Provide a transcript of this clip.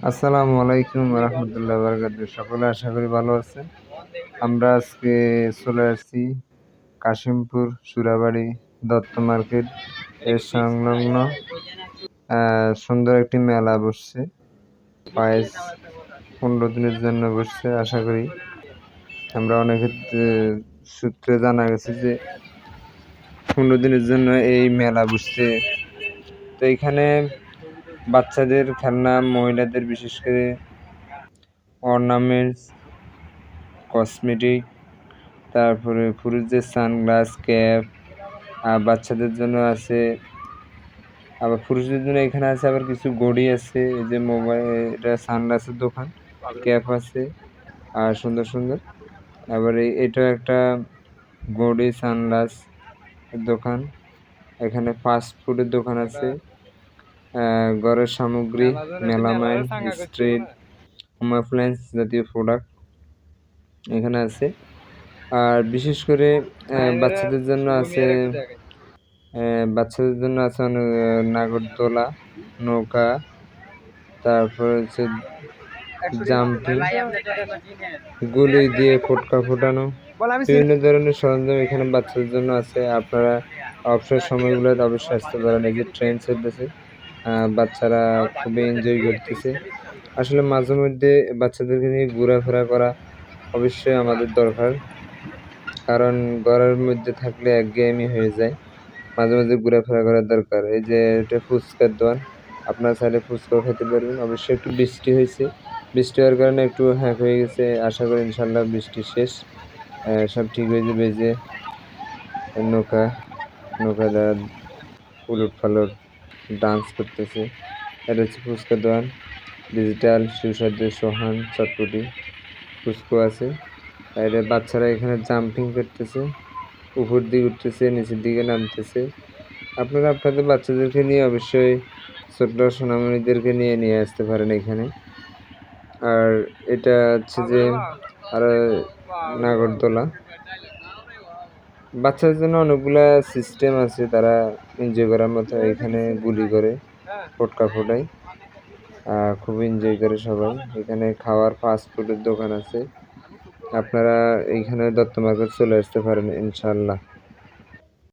আসসালামু আলাইকুম রহমতুল্লাহ বারাকাতুহু। সকলে আশা করি ভালো আছেন। আমরা আজকে চলে আসছি কাশিমপুর সুরাবাড়ি দত্ত মার্কেট এর সংলগ্ন সুন্দর একটি মেলা বসছে। প্রায় 15 দিনের জন্য বসছে। আশা করি আমরা অনেকের সূত্রে জানা গেছে যে 15 দিনের জন্য এই মেলা বসছে। তো এখানে বাচ্চাদের খেলনা, মহিলাদের বিশেষ করে অর্নামেন্টস, কসমেটিক, তারপরে পুরুষদের সানগ্লাস, ক্যাপ, বাচ্চাদের জন্য আছে। আবার পুরুষদের জন্য এখানে আছে আবার কিছু ঘড়ি আছে, এই যে মোবাইল, এটা সানগ্লাসের দোকান, ক্যাপ আছে আর সুন্দর সুন্দর। আবার এটাও একটা ঘড়ি, সানগ্লাস দোকান। এখানে ফাস্ট ফুডের দোকান আছে, ঘরের সামগ্রী, মেলামাইন, স্ট্রিট, হোম অ্যাপ্লায়েন্স জাতীয় প্রোডাক্ট এখানে আছে। আর বিশেষ করে বাচ্চাদের জন্য আছে অনেক নাগরদোলা, নৌকা, তারপর হচ্ছে জাম্পিং, গুলি দিয়ে ফটকা ফোটানো, বিভিন্ন ধরনের সরঞ্জাম এখানে বাচ্চাদের জন্য আছে। আপনারা অবসর সময়গুলোতে অবশ্যই আসতে পারেন। এই যে ট্রেন চলতেছে, বাচ্চারা খুবই এনজয় করতেছে। আসলে মাঝে মধ্যে বাচ্চাদেরকে নিয়ে ঘোরাফেরা করা অবশ্যই আমাদের দরকার, কারণ ঘরের মধ্যে থাকলে একঘেয়েমি হয়ে যায়। মাঝে মাঝে ঘোরাফেরা করার দরকার। এই যে এটা ফুচকার দোকান, আপনার চাইলে ফুচকাও খেতে পারবেন। অবশ্যই একটু বৃষ্টি হয়েছে, বৃষ্টি হওয়ার কারণে একটু হ্যাক হয়ে গেছে। আশা করি ইনশাল্লাহ বৃষ্টি শেষ, সব ঠিক হয়ে যাবে। যে নৌকা নৌকা দ্বারা উলট পালট ডান্স করতেছে, এটা হচ্ছে ফুচকার দোকান। ডিজিটাল সুস্বাদু সোহান চটপটি ফুচকো আছে। বাইরে বাচ্চারা এখানে জাম্পিং করতেছে, উপর দিকে উঠতেছে, নিচের দিকে নামতেছে। আপনারা আপনাদের বাচ্চাদেরকে নিয়ে অবশ্যই ছোট্ট সোনামণিদেরকে নিয়ে আসতে পারেন এখানে। আর এটা হচ্ছে যে আর নাগরদোলা, বাচ্চাদের জন্য অনেকগুলা সিস্টেম আছে, তারা এনজয় করার মতো। এখানে গুলি করে ফটকা ফোটায়, খুব এনজয় করে সবাই। এখানে খাওয়ার ফাস্ট ফুডের দোকান আছে। আপনারা এইখানে দত্ত মার্কেট চলে আসতে পারেন ইনশাল্লাহ।